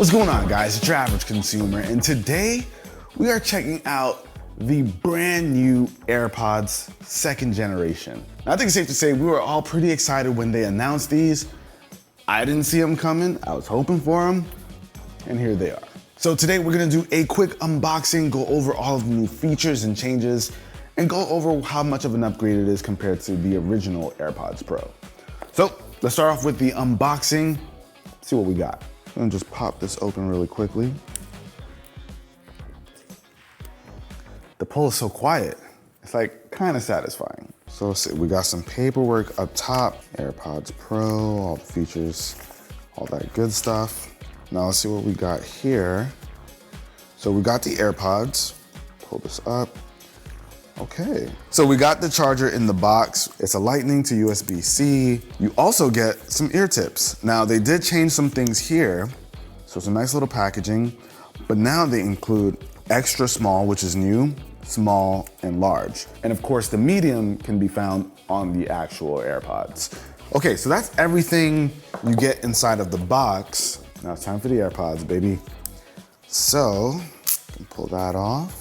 What's going on, guys? It's your average consumer, and today we are checking out the brand new AirPods 2nd generation. Now, I think it's safe to say we were all pretty excited when they announced these. I didn't see them coming. I was hoping for them, and here they are. So today we're gonna do a quick unboxing, go over all of the new features and changes, and go over how much of an upgrade it is compared to the original AirPods Pro. So let's start off with the unboxing, see what we got. I'm gonna just pop this open really quickly. The pull is so quiet. It's like kind of satisfying. So let's see, we got some paperwork up top, AirPods Pro, all the features, all that good stuff. Now let's see what we got here. So we got the AirPods, pull this up. Okay, so we got the charger in the box. It's a Lightning to USB-C. You also get some ear tips. Now they did change some things here. So it's a nice little packaging, but now they include extra small, which is new, small, and large. And of course, the medium can be found on the actual AirPods. Okay, so that's everything you get inside of the box. Now it's time for the AirPods, baby. So, I can pull that off.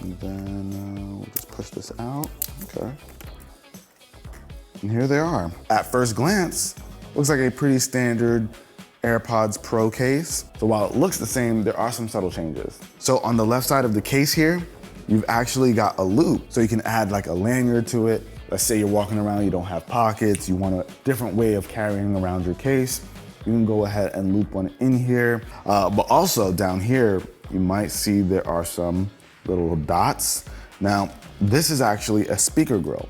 And then we'll just push this out, okay. And here they are. At first glance, looks like a pretty standard AirPods Pro case. So while it looks the same, there are some subtle changes. So on the left side of the case here, you've actually got a loop. So you can add like a lanyard to it. Let's say you're walking around, you don't have pockets, you want a different way of carrying around your case. You can go ahead and loop one in here. But also down here, you might see there are some little dots. Now, this is actually a speaker grill.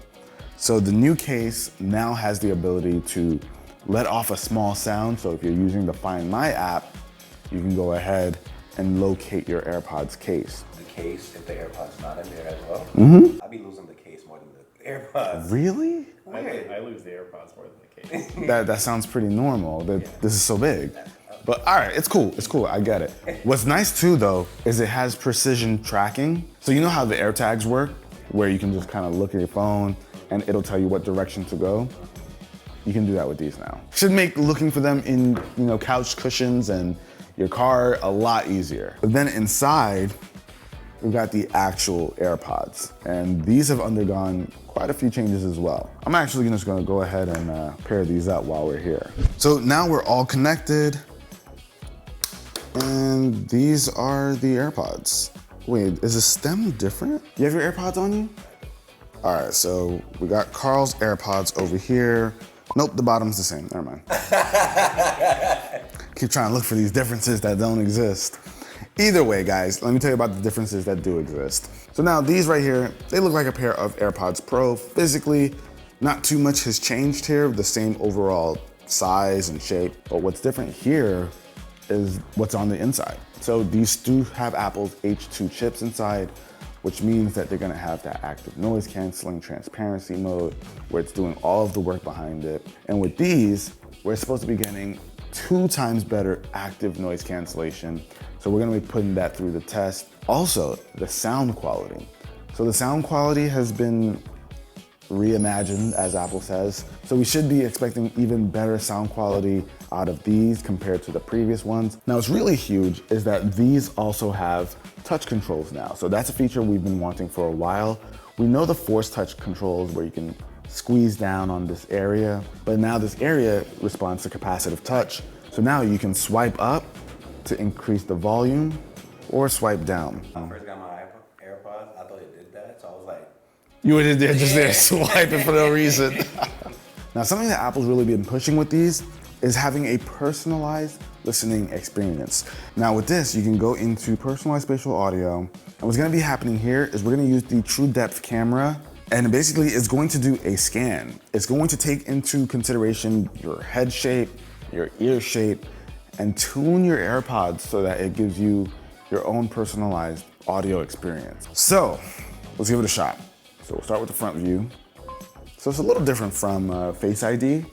So the new case now has the ability to let off a small sound. So if you're using the Find My app, you can go ahead and locate your AirPods case. The case, if the AirPod's not in there as well? Mm-hmm. I'd be losing the case more than the AirPods. Really? I lose the AirPods more than the case. That sounds pretty normal. This is so big. But all right, it's cool, I get it. What's nice too though, is it has precision tracking. So you know how the AirTags work, where you can just kind of look at your phone and it'll tell you what direction to go? You can do that with these now. Should make looking for them in couch cushions and your car a lot easier. But then inside, we've got the actual AirPods. And these have undergone quite a few changes as well. I'm actually just gonna go ahead and pair these up while we're here. So now we're all connected. And these are the AirPods. Wait, is the stem different? You have your AirPods on you? All right, so we got Carl's AirPods over here. Nope, the bottom's the same, never mind. Keep trying to look for these differences that don't exist. Either way, guys, let me tell you about the differences that do exist. So now these right here, they look like a pair of AirPods Pro. Physically, not too much has changed here, the same overall size and shape. But what's different here is what's on the inside. So these do have Apple's H2 chips inside, which means that they're gonna have that active noise canceling transparency mode, where it's doing all of the work behind it. And with these, we're supposed to be getting 2 times better active noise cancellation. So we're gonna be putting that through the test. Also, the sound quality. So the sound quality has been reimagined, as Apple says. So we should be expecting even better sound quality out of these compared to the previous ones. Now, what's really huge is that these also have touch controls now. So that's a feature we've been wanting for a while. We know the force touch controls where you can squeeze down on this area, but now this area responds to capacitive touch. So now you can swipe up to increase the volume or swipe down. When I first got my AirPods, I thought it did that, so I was like, you were just there swiping for no reason. Now, something that Apple's really been pushing with these is having a personalized listening experience. Now with this, you can go into personalized spatial audio, and what's gonna be happening here is we're gonna use the True Depth camera, and basically it's going to do a scan. It's going to take into consideration your head shape, your ear shape, and tune your AirPods so that it gives you your own personalized audio experience. So let's give it a shot. So we'll start with the front view. So it's a little different from Face ID.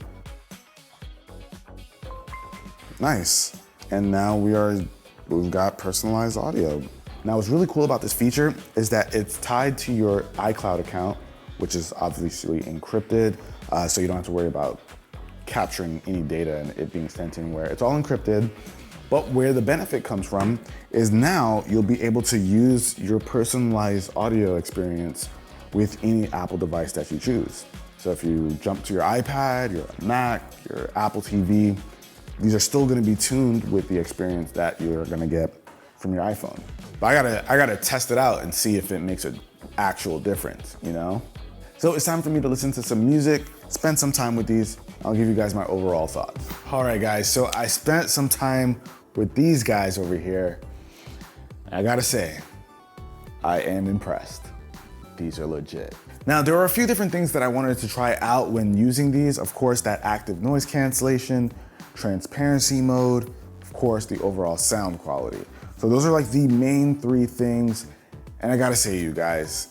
Nice. And now we've got personalized audio. Now what's really cool about this feature is that it's tied to your iCloud account, which is obviously encrypted, so you don't have to worry about capturing any data and it being sent anywhere. It's all encrypted. But where the benefit comes from is now you'll be able to use your personalized audio experience with any Apple device that you choose. So if you jump to your iPad, your Mac, your Apple TV, these are still gonna be tuned with the experience that you're gonna get from your iPhone. But I gotta test it out and see if it makes an actual difference, you know? So it's time for me to listen to some music, spend some time with these. I'll give you guys my overall thoughts. All right, guys, so I spent some time with these guys over here. I gotta say, I am impressed. These are legit. Now, there are a few different things that I wanted to try out when using these. Of course, that active noise cancellation, transparency mode, of course, the overall sound quality. So those are like the main three things. And I gotta say, you guys,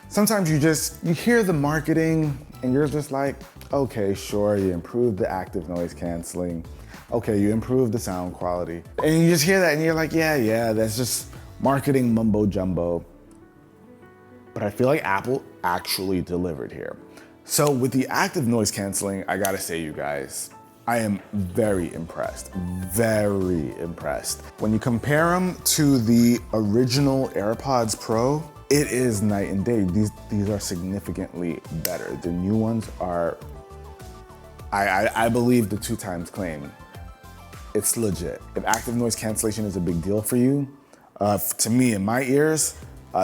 sometimes you hear the marketing and you're just like, okay, sure, you improved the active noise canceling. Okay, you improved the sound quality. And you just hear that and you're like, yeah, that's just marketing mumbo jumbo. But I feel like Apple actually delivered here. So with the active noise canceling, I gotta say, you guys, I am very impressed, very impressed. When you compare them to the original AirPods Pro, it is night and day. These are significantly better. The new ones are, I believe the 2x claim. It's legit. If active noise cancellation is a big deal for you, to me, in my ears,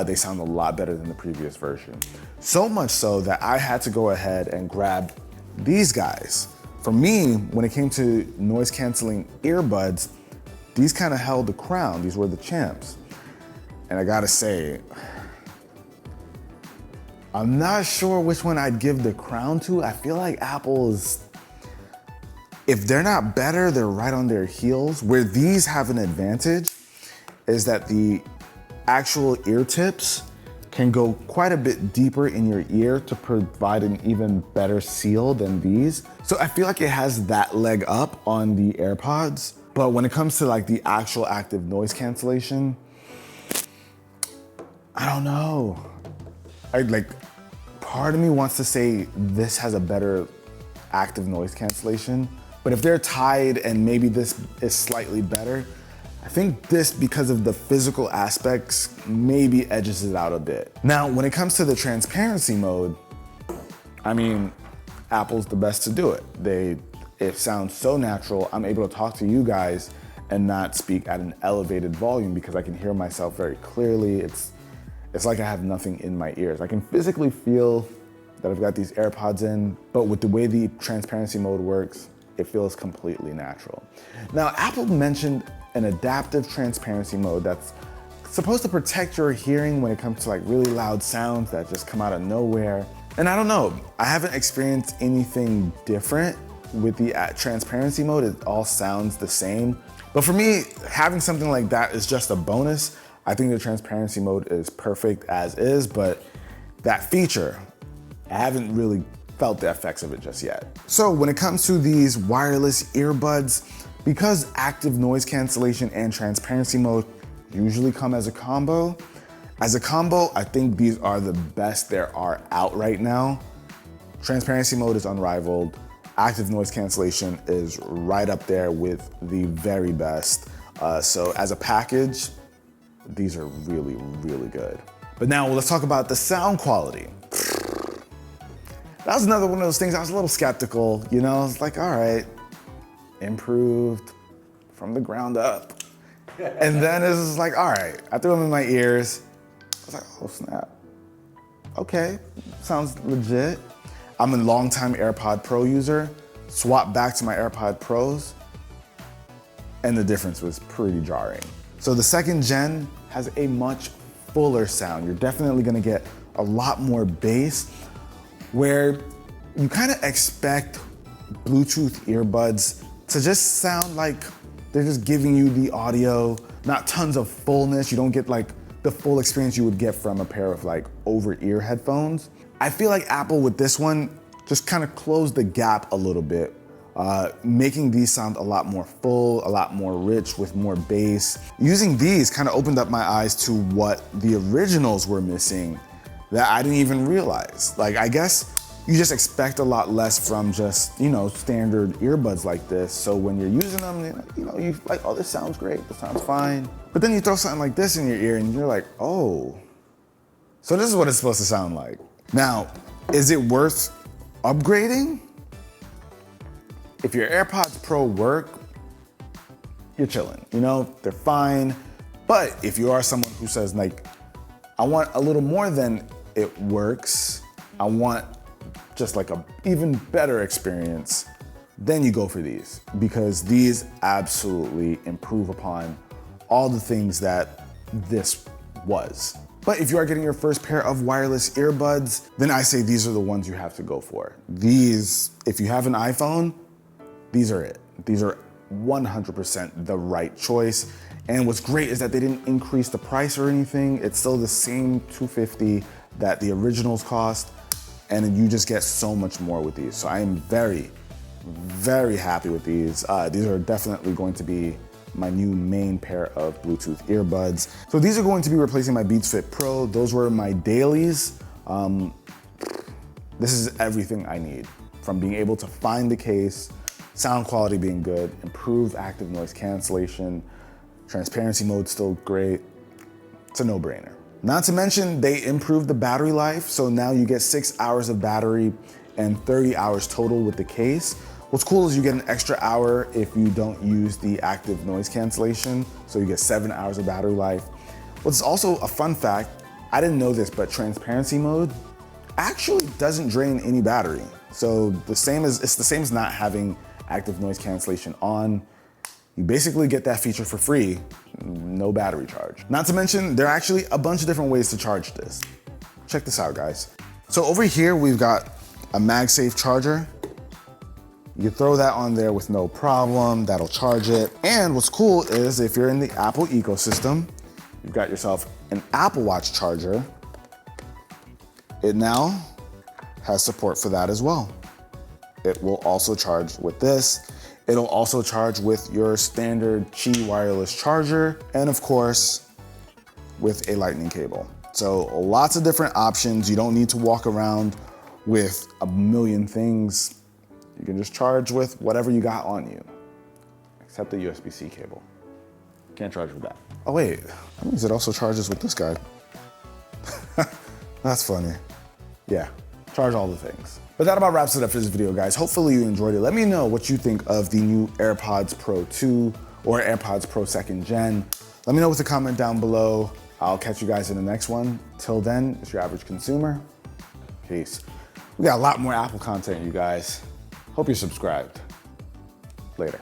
they sound a lot better than the previous version. So much so that I had to go ahead and grab these guys. For me, when it came to noise canceling earbuds, these kind of held the crown. These were the champs. And I gotta say, I'm not sure which one I'd give the crown to. I feel like Apple's, if they're not better, they're right on their heels. Where these have an advantage is that the actual ear tips can go quite a bit deeper in your ear to provide an even better seal than these. So I feel like it has that leg up on the AirPods. But when it comes to like the actual active noise cancellation, I don't know. Part of me wants to say this has a better active noise cancellation, but if they're tied and maybe this is slightly better, I think this, because of the physical aspects, maybe edges it out a bit. Now, when it comes to the transparency mode, I mean, Apple's the best to do it. It sounds so natural. I'm able to talk to you guys and not speak at an elevated volume because I can hear myself very clearly. It's like I have nothing in my ears. I can physically feel that I've got these AirPods in, but with the way the transparency mode works, it feels completely natural. Now, Apple mentioned an adaptive transparency mode that's supposed to protect your hearing when it comes to like really loud sounds that just come out of nowhere. And I don't know, I haven't experienced anything different with the transparency mode. It all sounds the same. But for me, having something like that is just a bonus. I think the transparency mode is perfect as is, but that feature, I haven't really felt the effects of it just yet. So when it comes to these wireless earbuds, because active noise cancellation and transparency mode usually come as a combo, I think these are the best there are out right now. Transparency mode is unrivaled. Active noise cancellation is right up there with the very best. So as a package, these are really, really good. But now let's talk about the sound quality. That was another one of those things I was a little skeptical, you know? I was like, all right, improved from the ground up. And then it's just like, all right, I threw them in my ears. I was like, oh snap. Okay, sounds legit. I'm a longtime AirPod Pro user, swapped back to my AirPod Pros, and the difference was pretty jarring. So the second gen has a much fuller sound. You're definitely gonna get a lot more bass, where you kind of expect Bluetooth earbuds to just sound like they're just giving you the audio, not tons of fullness. You don't get like the full experience you would get from a pair of like over-ear headphones. I feel like Apple with this one just kind of closed the gap a little bit, making these sound a lot more full, a lot more rich with more bass. Using these kind of opened up my eyes to what the originals were missing that I didn't even realize. Like, I guess you just expect a lot less from just, you know, standard earbuds like this. So when you're using them, you know, you like, oh, this sounds great, this sounds fine. But then you throw something like this in your ear and you're like, oh, so this is what it's supposed to sound like. Now, is it worth upgrading? If your AirPods Pro work, you're chilling, you know, they're fine. But if you are someone who says like, I want a little more than it works, I want just like a even better experience, then you go for these, because these absolutely improve upon all the things that this was. But if you are getting your first pair of wireless earbuds, then I say these are the ones you have to go for. These, if you have an iPhone, these are it. These are 100% the right choice. And what's great is that they didn't increase the price or anything. It's still the same $250 that the originals cost, and you just get so much more with these. So I am very, very happy with these. These are definitely going to be my new main pair of Bluetooth earbuds. So these are going to be replacing my Beats Fit Pro. Those were my dailies. This is everything I need, from being able to find the case, sound quality being good, improved active noise cancellation, transparency mode still great. It's a no-brainer. Not to mention, they improved the battery life, so now you get 6 hours of battery and 30 hours total with the case. What's cool is you get an extra hour if you don't use the active noise cancellation, so you get 7 hours of battery life. What's also a fun fact, I didn't know this, but transparency mode actually doesn't drain any battery. So it's the same as not having active noise cancellation on. You basically get that feature for free, no battery charge. Not to mention, there are actually a bunch of different ways to charge this. Check this out, guys. So over here, we've got a MagSafe charger. You throw that on there with no problem, that'll charge it. And what's cool is if you're in the Apple ecosystem, you've got yourself an Apple Watch charger. It now has support for that as well. It will also charge with this. It'll also charge with your standard Qi wireless charger, and of course, with a lightning cable. So lots of different options. You don't need to walk around with a million things. You can just charge with whatever you got on you, except the USB-C cable. Can't charge with that. Oh wait, that means it also charges with this guy. That's funny. Yeah, charge all the things. But that about wraps it up for this video, guys. Hopefully you enjoyed it. Let me know what you think of the new AirPods Pro 2 or AirPods Pro 2nd Gen. Let me know with a comment down below. I'll catch you guys in the next one. Till then, it's your average consumer. Peace. We got a lot more Apple content, you guys. Hope you're subscribed. Later.